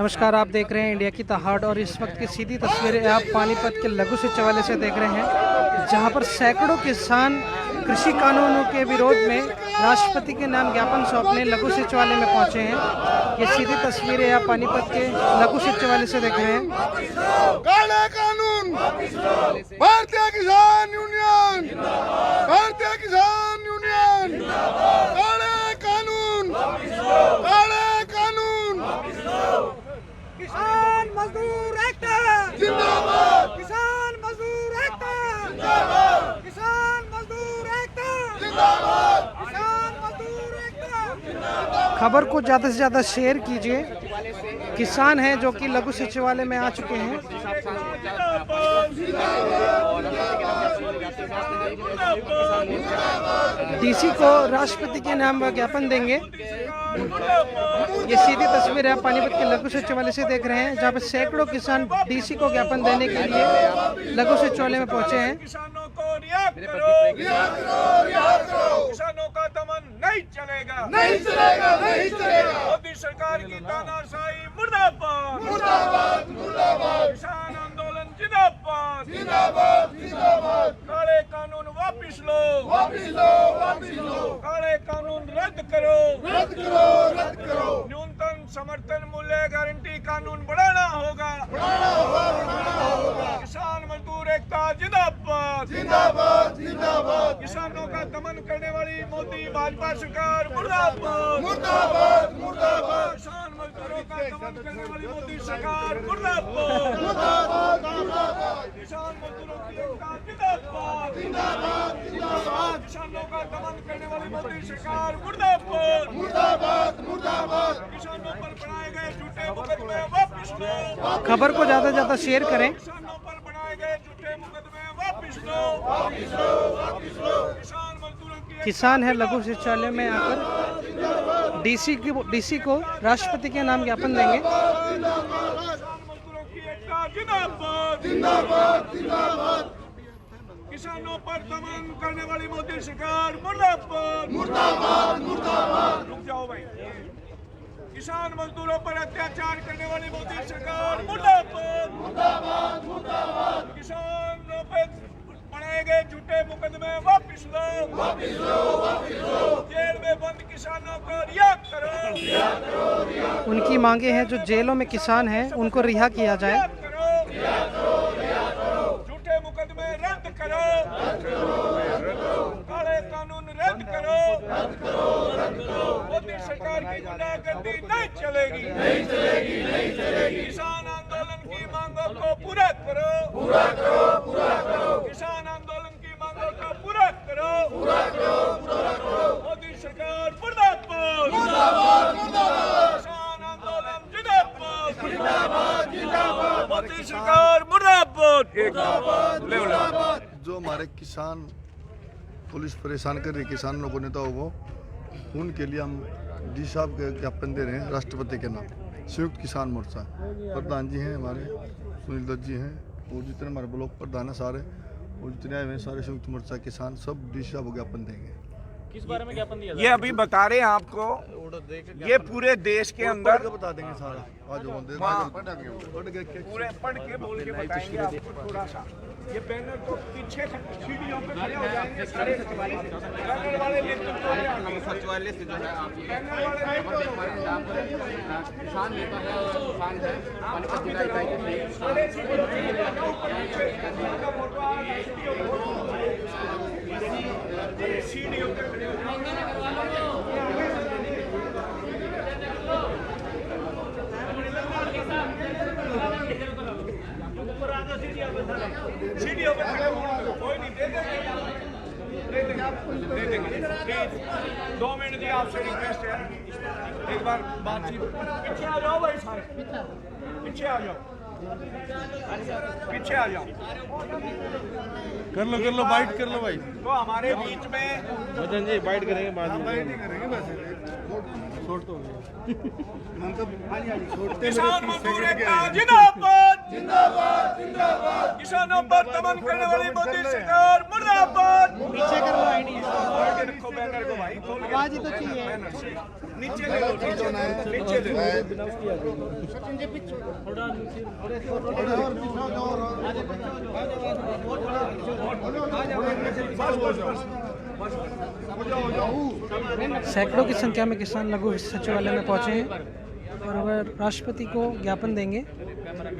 नमस्कार, आप देख रहे हैं इंडिया की दहाड़ और इस वक्त की सीधी तस्वीरें आप पानीपत के लघु सचिवालय से देख रहे हैं, जहां पर सैकड़ों किसान कृषि कानूनों के विरोध में राष्ट्रपति के नाम ज्ञापन सौंपने लघु सचिवालय में पहुंचे हैं। ये सीधी तस्वीरें आप पानीपत के लघु सचिवालय से देख रहे हैं। काले कानून, भारतीय किसान यूनियन, भारतीय किसान यूनियन, काले कानून, काले कानून, किसान मजदूर एकता जिंदाबाद, किसान मजदूर एकता जिंदाबाद, किसान मजदूर एकता जिंदाबाद, किसान मजदूर एकता। खबर को ज़्यादा से ज़्यादा शेयर कीजिए। किसान हैं जो कि लघु सचिवालय में आ चुके हैं। डीसी को राष्ट्रपति के नाम ज्ञापन देंगे। ये सीधी तस्वीर है पानीपत के लघु सचिवालय से देख रहे हैं, जहां पर सैकड़ों किसान डीसी को ज्ञापन देने के लिए लघु सचिवालय में पहुंचे हैं। किसानों को रियायत करो, रियायत करो, रियायत करो, किसानों का दमन नहीं चलेगा, नहीं चलेगा, नहीं चलेगा, मोदी सरकार की तानाशाही मुर्दाबाद, मुर्दाबाद, मुर्दाबाद, किसान आंदोलन जिंदाबाद, जिंदाबाद, जिंदाबाद, काले कानून वापिस लो, वापिस लो, वापिस लो, काले कानून रद्द करो, रद्द करो, रद्द करो, न्यूनतम समर्थन मूल्य गारंटी कानून बढ़ाना होगा, बढ़ाना होगा, किसान मजदूर एकता जिंदाबाद, जिंदाबाद, जिंदाबाद, किसानों का दमन करने वाली मोदी भाजपा सरकार मुर्दाबाद, मुर्दाबाद, मुर्दाबाद, किसान मजदूरों का दमन करने वाली मोदी सरकार मुर्दाबाद, मुर्दाबाद, मुर्दाबाद, किसान मजदूरों की एकता जिंदाबाद, जिंदाबाद, जिंदाबाद, किसानों का दमन करने वाली मोदी सरकार मुर्दाबाद, मुर्दाबाद, मुर्दाबाद, किसानों पर बनाए गए झूठे मुकदमे वापिस लो, खबर को ज़्यादा से ज़्यादा शेयर करें। किसानों पर बनाए गए झूठे मुकदमे वापिस लो, वापिस लो, वापिस लो, किसान मजदूरों की किसान है लघु सचिवालय में आकर डीसी को राष्ट्रपति के नाम ज्ञापन देंगे। किसान मजदूरों की एकता जिंदाबाद, जिंदाबाद, जिंदाबाद, किसानों पर दमन करने वाली मोदी सरकार मुर्दाबाद, मुर्दाबाद, मुर्दाबाद, रुक जाओ भाई। किसान मजदूरों पर अत्याचार करने वाली मोदी सरकार मुर्दाबाद, मुर्दाबाद, मुर्दाबाद, किसानों पर बनाए गए झूठे मुकदमे वापिस लो, वापिस लो, वापिस लो, जेल में बंद किसानों को रिहा करो, रियायत करो, रियायत उनकी मांगे हैं जो जेलों में किसान हैं उनको रिहा किया जाए। करो, झूठे मुकदमे रद्द करो, काले कानून रद्द करो, मोदी सरकार की गुंडागर्दी नहीं चलेगी, नहीं चलेगी, नहीं चलेगी, किसान आंदोलन की मांगों को पूरा करो, पूरा करो, पूरा करो, किसान आंदोलन की मांगों को पूरा करो, पूरा करो, पूरा करो, मोदी सरकार मुर्दाबाद, मुर्दाबाद, मुर्दाबाद, किसान आंदोलन जिंदाबाद, जिंदाबाद, जिंदाबाद, मोदी सरकार मुर्दाबाद। मुर्दाबाद, जो हमारे किसान पुलिस परेशान कर रही किसान लोगों नेताओं को, उनके लिए हम डी साहब के ज्ञापन दे रहे हैं राष्ट्रपति के नाम। संयुक्त किसान मोर्चा प्रधान जी हैं हमारे, सुनील दत्त जी हैं, और जितने हमारे ब्लॉक प्रधान हैं सारे, और जितने आए हुए हैं सारे संयुक्त मोर्चा किसान सब डी साहब को ज्ञापन देंगे। किस बारे में ज्ञापन दिया? ये अभी बता रहे हैं आपको, ये पूरे देश के अंदर बता देंगे सारा आज पूरे पढ़ के बोल के बताएंगे आपको थोड़ा सा। ये बैनर को पीछे सीढ़ियों पे खड़े हो जाएंगे सारे बैनर वाले सचिवालय से जो है आप बैनर वाले किसान नेता है और किसान है पानीपत जिला इकाई के सीढ़ियों पे खड़े हो सीढ़ियों पे खड़े होने कोई नहीं दे देंगे प्लीज 2 मिनट की आपसे रिक्वेस्ट है, एक बार बातचीत। पीछे आ जाओ भाई सारे, पीछे आ जाओ, पीछे आ जाओ, कर लो बाइट कर लो भाई। तो हमारे बीच में मदन जी बाइट करेंगे बाद में। किसान मजदूर एकता जिंदाबाद, जिंदाबाद, जिंदाबाद, किसानों पर दमन करने वाली मोदी सरकार मुर्दाबाद। पीछे कर लो आईडी, रखो बैनर को भाई, खोल के आवाज ही तो चाहिए। बैनर से नीचे ले लो, नीचे ले लो। सैकड़ों की संख्या में किसान लघु सचिवालय में पहुंचे हैं और वह राष्ट्रपति को ज्ञापन देंगे।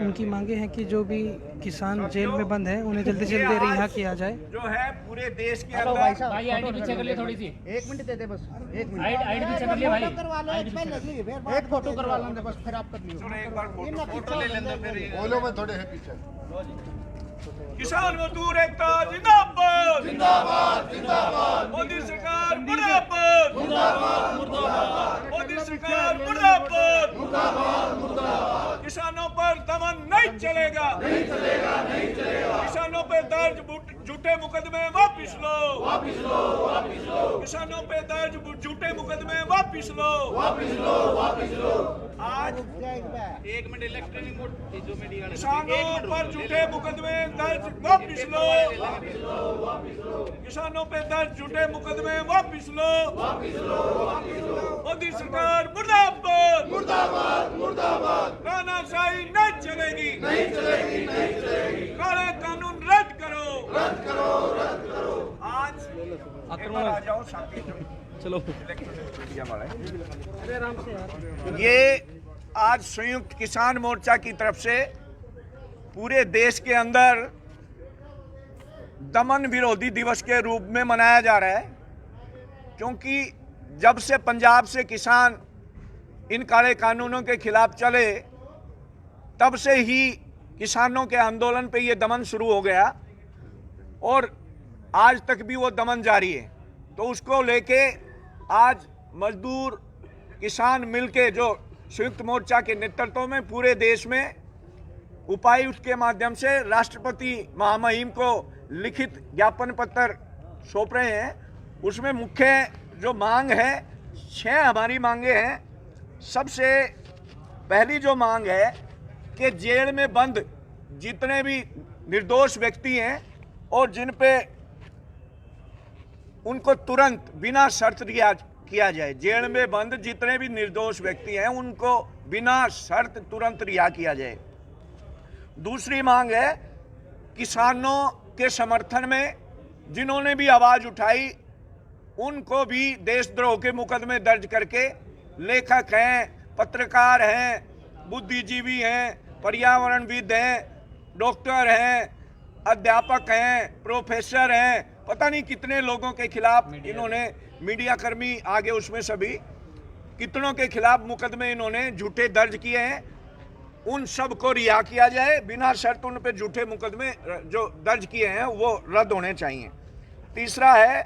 उनकी मांगे हैं कि जो भी किसान जेल में बंद हैं उन्हें जल्दी से जल्दी रिहा किया जाए। जो है पूरे देश के अंदर भाई आईडी पीछे कर लिए थोड़ी सी, 1 मिनट दे दे बस, 1 मिनट आईडी पीछे कर लिए भाई, करवा लो, एक फोटो करवा लेंगे बस, फिर आप कर लियो। सुनो एक बार फोटो ले लेंगे फिर। बोलो में थोड़े है पीछे। किसान मजदूर एकता जिंदाबाद, जिंदाबाद जिंदाबाद, मोदी सरकार मुर्दाबाद, मुर्दाबाद मुर्दाबाद, मोदी सरकार मुर्दाबाद, मुर्दाबाद मुर्दाबाद, किसानों पर दमन नहीं चलेगा, नहीं चलेगा नहीं चलेगा, किसानों पे दर्ज झूठे मुकदमे वापिस लो, वापिस लो वापिस लो, किसानों पे दर्ज झूठे मुकदमे वापिस लो, वापिस लो वापिस लो। आज 1 मिनट इलेक्ट्रॉनिक बोर्ड जो मीडिया किसानों पर झूठे मुकदमे दर्ज वापिस लो, वापिस लो वापिस लो, किसानों पे दर्ज झूठे मुकदमे वापिस लो, वापिस लो वापिस लो, मोदी सरकार मुर्दाबाद, मुर्दाबाद मुर्दाबाद, तानाशाही नहीं चलेगी, नहीं चलेगी नहीं चलेगी, काले कानून रद्द करो, रद्द करो रद्द करो। आज एक बार आ जाओ साथी, चलो मीडिया वाले। ये आज संयुक्त किसान मोर्चा की तरफ से पूरे देश के अंदर दमन विरोधी दिवस के रूप में मनाया जा रहा है, क्योंकि जब से पंजाब से किसान इन काले कानूनों के खिलाफ चले तब से ही किसानों के आंदोलन पे ये दमन शुरू हो गया और आज तक भी वो दमन जारी है। तो उसको लेके आज मजदूर किसान मिलके जो संयुक्त मोर्चा के नेतृत्व में पूरे देश में उपायुक्त के माध्यम से राष्ट्रपति महामहिम को लिखित ज्ञापन पत्र सौंप रहे हैं। उसमें मुख्य जो मांग है, 6 हमारी मांगे हैं। सबसे पहली जो मांग है कि जेल में बंद जितने भी निर्दोष व्यक्ति हैं और जिन पे उनको तुरंत बिना शर्त रिहा किया जाए, जेल में बंद जितने भी निर्दोष व्यक्ति हैं उनको बिना शर्त तुरंत रिहा किया जाए। दूसरी मांग है किसानों के समर्थन में जिन्होंने भी आवाज उठाई उनको भी देशद्रोह के मुकदमे दर्ज करके, लेखक हैं, पत्रकार हैं, बुद्धिजीवी हैं, पर्यावरणविद हैं, डॉक्टर हैं, अध्यापक हैं, प्रोफेसर हैं, पता नहीं कितने लोगों के खिलाफ इन्होंने, मीडिया कर्मी आगे उसमें सभी कितनों के खिलाफ मुकदमे इन्होंने झूठे दर्ज किए हैं, उन सब को रिहा किया जाए बिना शर्त। उन पे झूठे मुकदमे जो दर्ज किए हैं वो रद्द होने चाहिए। तीसरा है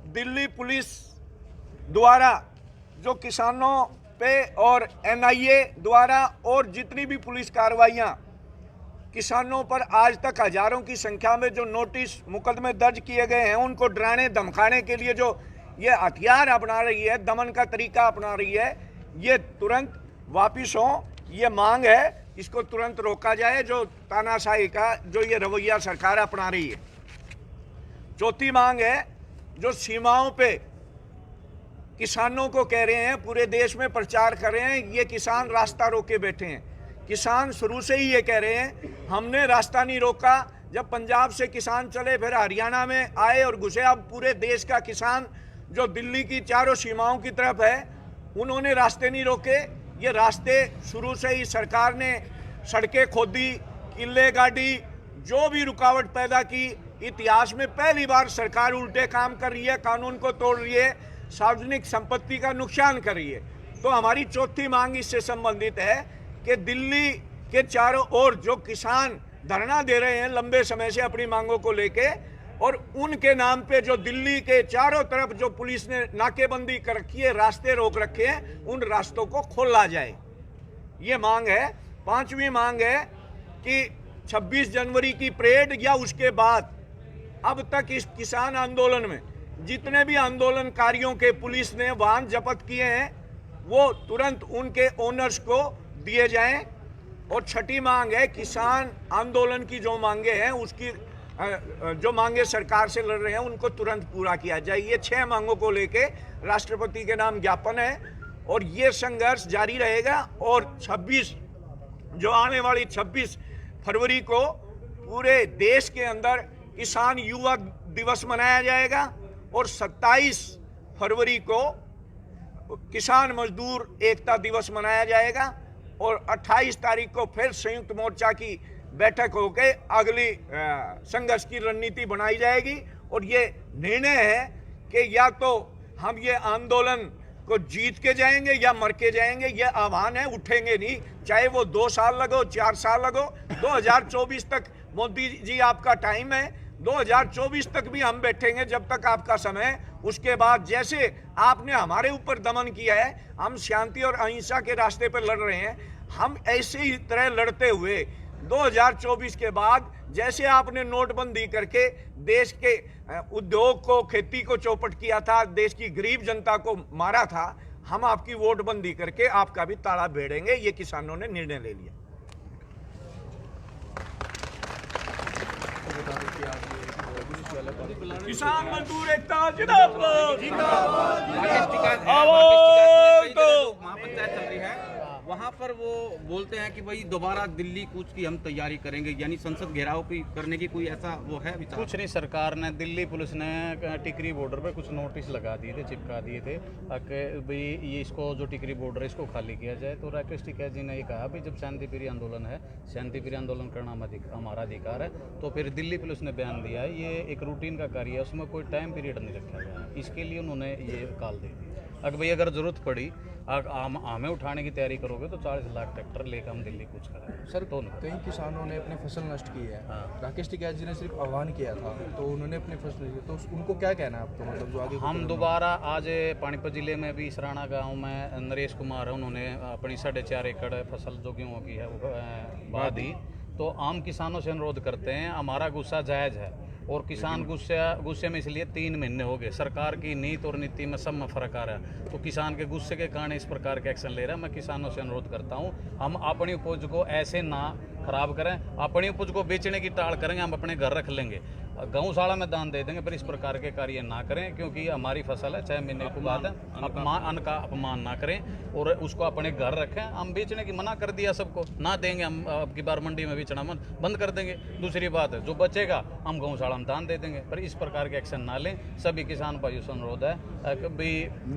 दिल्ली पुलिस द्वारा जो किसानों पे और NIA द्वारा और जितनी भी पुलिस कार्रवाइयाँ किसानों पर आज तक हजारों की संख्या में जो नोटिस मुकदमे दर्ज किए गए हैं उनको डराने धमकाने के लिए जो ये हथियार अपना रही है, दमन का तरीका अपना रही है, ये तुरंत वापिस हो, ये मांग है, इसको तुरंत रोका जाए जो तानाशाही का जो ये रवैया सरकार अपना रही है। चौथी मांग है जो सीमाओं पे किसानों को कह रहे हैं, पूरे देश में प्रचार कर रहे हैं, ये किसान रास्ता रोके बैठे हैं। किसान शुरू से ही ये कह रहे हैं हमने रास्ता नहीं रोका। जब पंजाब से किसान चले फिर हरियाणा में आए और घुसे, अब पूरे देश का किसान जो दिल्ली की चारों सीमाओं की तरफ है उन्होंने रास्ते नहीं रोके। ये रास्ते शुरू से ही सरकार ने सड़कें खोदी, किले गाड़ी, जो भी रुकावट पैदा की। इतिहास में पहली बार सरकार उल्टे काम कर रही है, कानून को तोड़ रही है, सार्वजनिक संपत्ति का नुकसान कर रही है। तो हमारी चौथी मांग इससे संबंधित है कि दिल्ली के चारों ओर जो किसान धरना दे रहे हैं लंबे समय से अपनी मांगों को लेके, और उनके नाम पे जो दिल्ली के चारों तरफ जो पुलिस ने नाकेबंदी कर रखी है, रास्ते रोक रखे हैं, उन रास्तों को खोला जाए, ये मांग है। पांचवी मांग है कि 26 जनवरी की परेड या उसके बाद अब तक इस किसान आंदोलन में जितने भी आंदोलनकारियों के पुलिस ने वाहन जब्त किए हैं वो तुरंत उनके ओनर्स को दिए जाएं। और छठी मांग है किसान आंदोलन की जो मांगे हैं उसकी जो मांगे सरकार से लड़ रहे हैं उनको तुरंत पूरा किया जाए। ये 6 मांगों को लेके राष्ट्रपति के नाम ज्ञापन है और ये संघर्ष जारी रहेगा। और 26 जो आने वाली 26 फरवरी को पूरे देश के अंदर किसान युवा दिवस मनाया जाएगा और 27 फरवरी को किसान मजदूर एकता दिवस मनाया जाएगा और 28 तारीख को फिर संयुक्त मोर्चा की बैठक होकर अगली संघर्ष की रणनीति बनाई जाएगी। और ये निर्णय है कि या तो हम ये आंदोलन को जीत के जाएंगे या मर के जाएंगे। ये आह्वान है, उठेंगे नहीं, चाहे वो 2 साल लगो 4 साल लगो। 2024 तक मोदी जी आपका टाइम है, 2024 तक भी हम बैठेंगे जब तक आपका समय। उसके बाद जैसे आपने हमारे ऊपर दमन किया है, हम शांति और अहिंसा के रास्ते पर लड़ रहे हैं, हम ऐसे ही तरह लड़ते हुए 2024 के बाद जैसे आपने नोटबंदी करके देश के उद्योग को, खेती को चौपट किया था, देश की गरीब जनता को मारा था, हम आपकी वोटबंदी करके आपका भी ताला भिड़ेंगे। ये किसानों ने निर्णय ले लिया। किसान मजदूर एकता जिंदाबाद। महापंचायत चल रही है, वहाँ पर वो बोलते हैं कि भाई दोबारा दिल्ली कूच की हम तैयारी करेंगे, यानी संसद घेराव की करने की कोई ऐसा वो है विचार? कुछ नहीं, सरकार ने, दिल्ली पुलिस ने टिकरी बॉर्डर पे कुछ नोटिस लगा दिए थे, चिपका दिए थे ताकि भाई ये इसको जो टिकरी बॉर्डर है इसको खाली किया जाए। तो राकेश टिकैत जी ने ये कहा भी जब शांतिप्रिय आंदोलन है, शांतिप्रिय आंदोलन करना हमारा अधिकार है। तो फिर दिल्ली पुलिस ने बयान दिया है ये एक रूटीन का कार्य है, उसमें कोई टाइम पीरियड नहीं रखा गया है, इसके लिए उन्होंने ये कॉल दे दी। अगर भाई अगर जरूरत पड़ी हमें उठाने की तैयारी करोगे तो 40 लाख ट्रैक्टर लेकर हम दिल्ली कूच करेंगे। सर तो कई किसानों ने अपनी फसल नष्ट की है। राकेश टिकैत जी ने सिर्फ आह्वान किया था तो उन्होंने अपनी फसल नष्ट की, तो उनको क्या कहना है आपको, मतलब जो आगे हम दोबारा आज पानीपत जिले में भी इसराना गांव में नरेश कुमार है, उन्होंने अपनी 4.5 एकड़ फसल जो गेहूँ की है वो बहा दी। तो आम किसानों से अनुरोध करते हैं, हमारा गुस्सा जायज़ है और किसान गुस्से में इसलिए 3 महीने हो गए, सरकार की नीति और नीति में सब में फर्क आ रहा है, तो किसान के गुस्से के कारण इस प्रकार के एक्शन ले रहा है। मैं किसानों से अनुरोध करता हूं, हम अपनी उपज को ऐसे ना खराब करें, अपनी उपज को बेचने की टाल करेंगे, हम अपने घर रख लेंगे, गौशाला में दान दे देंगे, पर इस प्रकार के कार्य ना करें क्योंकि हमारी फसल है, 6 महीने की बात है। अन्न का अपमान ना करें और उसको अपने घर रखें। हम बेचने की मना कर दिया सबको, ना देंगे, हम अब की बार मंडी में बेचना बंद कर देंगे। दूसरी बात है जो बचेगा हम गौशाला में दान दे देंगे, पर इस प्रकार के एक्शन ना लें। सभी किसान भाइयों से अनुरोध है कि भाई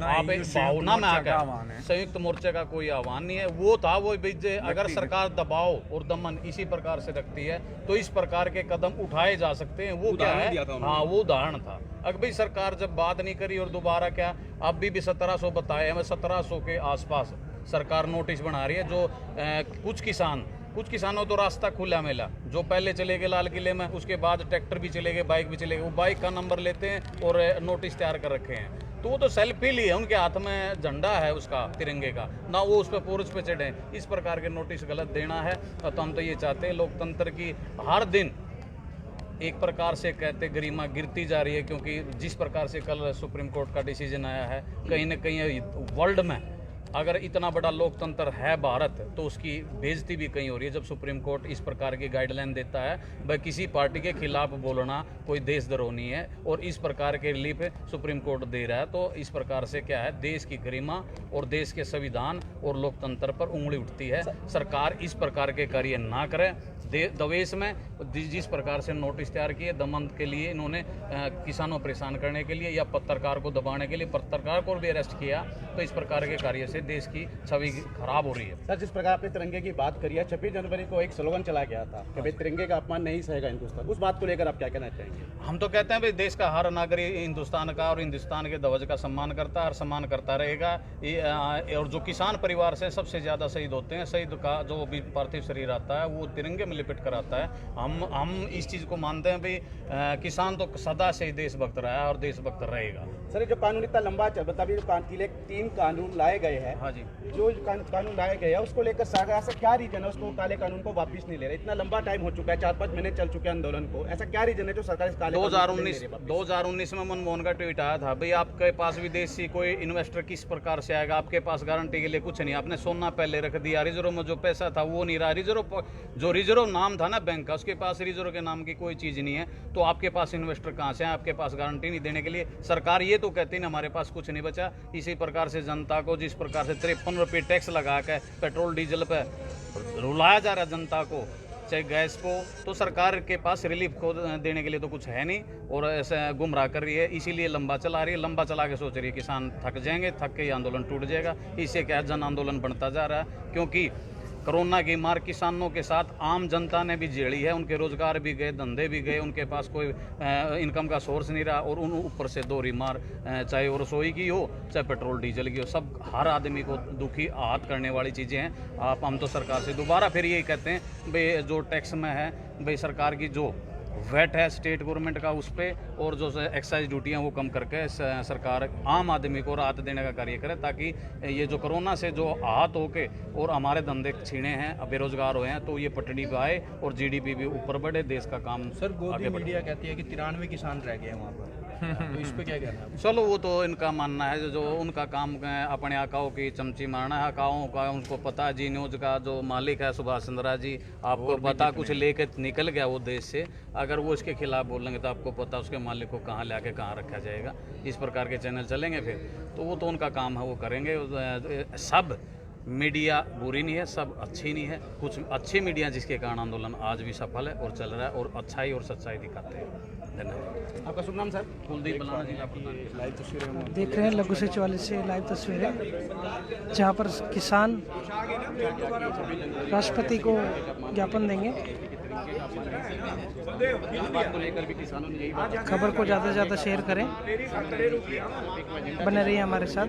आप भावना में आकर, संयुक्त मोर्चे का कोई आह्वान नहीं है, वो था वो अगर सरकार दबाव और दमन इसी प्रकार से रखती है तो इस प्रकार के कदम उठाए जा सकते हैं। वो क्या है, हाँ वो उदाहरण था। अगर भाई सरकार जब बात नहीं करी और दोबारा क्या, अभी भी 1700 बताए, हमें 1700 के आसपास सरकार नोटिस बना रही है। जो कुछ किसानों तो रास्ता खुला मिला, जो पहले चले गए लाल किले में, उसके बाद ट्रैक्टर भी चले गए, बाइक भी चले गए, वो बाइक का नंबर लेते हैं और नोटिस तैयार कर रखे हैं। तो वो तो सेल्फी ली है, उनके हाथ में झंडा है उसका, तिरंगे का, ना वो उस पर पोर्च पे चढ़े। इस प्रकार के नोटिस गलत देना है। तो हम तो ये चाहते हैं लोकतंत्र की हर दिन एक प्रकार से कहते गरिमा गिरती जा रही है, क्योंकि जिस प्रकार से कल सुप्रीम कोर्ट का डिसीजन आया है, कहीं ना कहीं वर्ल्ड में अगर इतना बड़ा लोकतंत्र है भारत, तो उसकी बेइज्जती भी कहीं हो रही है। जब सुप्रीम कोर्ट इस प्रकार की गाइडलाइन देता है, भाई किसी पार्टी के खिलाफ बोलना कोई देशद्रोह नहीं है, और इस प्रकार के रिलीफ सुप्रीम कोर्ट दे रहा है, तो इस प्रकार से क्या है, देश की गरिमा और देश के संविधान और लोकतंत्र पर उंगली उठती है। सरकार इस प्रकार के कार्य ना करे। दवेश में जिस प्रकार से नोटिस तैयार किए दमन के लिए, इन्होंने किसानों परेशान करने के लिए या पत्रकार को दबाने के लिए पत्रकार को भी अरेस्ट किया, तो इस प्रकार के कार्य से देश की छवि खराब हो रही है। सर, जिस प्रकार आपने तिरंगे की बात करी है, 26 जनवरी को एक स्लोगन चला गया था कि भाई तिरंगे का अपमान नहीं सहेगा हिंदुस्तान, उस बात को लेकर आप क्या कहना चाहेंगे? हम तो कहते हैं भाई देश का हर नागरिक हिंदुस्तान का और हिंदुस्तान के ध्वज का सम्मान करता है और सम्मान करता रहेगा। और जो किसान परिवार से सबसे ज़्यादा शहीद होते हैं, शहीद का जो भी पार्थिव शरीर आता है वो तिरंगे में लिपट कर आता है। हम इस चीज़ को मानते हैं भाई किसान तो सदा से ही देशभक्त रहा है और देशभक्त रहेगा। सर, जो कानून इतना लंबा चल रहा है, 3 कानून लाए गए हैं। हाँ जी, जो कानून लाए गए हैं उसको लेकर सरकार से क्या रीजन है, उसको काले कानून को वापस नहीं ले रहे? इतना लंबा टाइम हो चुका है, 4-5 महीने चल चुके हैं आंदोलन को, ऐसा क्या रीजन है जो सरकार 2019 में मनमोहन का ट्वीट आया था, भाई आपके पास विदेशी कोई इन्वेस्टर किस प्रकार से आएगा, आपके पास गारंटी के लिए कुछ नहीं, आपने सोना पहले रख दिया, रिजर्व में जो पैसा था वो नहीं रहा, रिजर्व नाम था ना बैंक का, उसके पास रिजर्व के नाम की कोई चीज़ नहीं है, तो आपके पास इन्वेस्टर कहाँ से है? आपके पास गारंटी नहीं देने के लिए सरकार ये तो कहती है हमारे पास कुछ नहीं बचा। इसी प्रकार से जनता को जिस प्रकार प्रकार से 53 रुपये टैक्स लगा के पेट्रोल डीजल पे रुलाया जा रहा है जनता को, चाहे गैस को, तो सरकार के पास रिलीफ को देने के लिए तो कुछ है नहीं और ऐसे गुमराह कर रही है, इसीलिए लंबा चला रही है। लंबा चला के सोच रही है किसान थक जाएंगे, थक के ये आंदोलन टूट जाएगा। इससे क्या जन आंदोलन बनता जा रहा है, क्योंकि कोरोना की मार किसानों के साथ आम जनता ने भी झेली है। उनके रोजगार भी गए, धंधे भी गए, उनके पास कोई इनकम का सोर्स नहीं रहा और उन ऊपर से दोहरी मार, चाहे वो रसोई की हो चाहे पेट्रोल डीजल की हो, सब हर आदमी को दुखी आहत करने वाली चीज़ें हैं। हम तो सरकार से दोबारा फिर यही कहते हैं भाई जो टैक्स में है भाई सरकार की जो वैट है स्टेट गवर्नमेंट का उस पर और जो एक्साइज ड्यूटियाँ वो कम करके सरकार आम आदमी को राहत देने का कार्य करे, ताकि ये जो कोरोना से जो आहत होके और हमारे धंधे छीने हैं, बेरोजगार हुए हैं, तो ये पटड़ी पे आए और जीडीपी भी ऊपर बढ़े, देश का काम सर गोदी आगे बढ़े। मीडिया कहती है कि 93 किसान रह गए हैं वहाँ पर, तो इस पे क्या कहना है? चलो वो तो इनका मानना है, जो उनका काम अपने आकाओं की चमची मारना है। आकाओं का उनको पता है, जी न्यूज़ का जो मालिक है सुभाष चंद्रा जी, आपको पता कुछ लेके निकल गया वो देश से, अगर वो इसके खिलाफ बोलेंगे तो आपको पता उसके मालिक को कहाँ लाके कहाँ रखा जाएगा। इस प्रकार के चैनल चलेंगे फिर तो वो तो उनका काम है, वो करेंगे। सब मीडिया बुरी नहीं है, सब अच्छी नहीं है, कुछ अच्छी मीडिया जिसके कारण आंदोलन आज भी सफल है और चल रहा है और अच्छाई और सच्चाई दिखाते हैं। धन्यवाद। आपका शुभ नाम सर? कुलदीप बलाना जिला प्रधान। लाइव तस्वीरें देख रहे हैं लघु सचिवालय से लाइव तस्वीरें, जहां पर किसान राष्ट्रपति को ज्ञापन देंगे। खबर को ज़्यादा से ज़्यादा शेयर करें, बने रहिए हमारे साथ।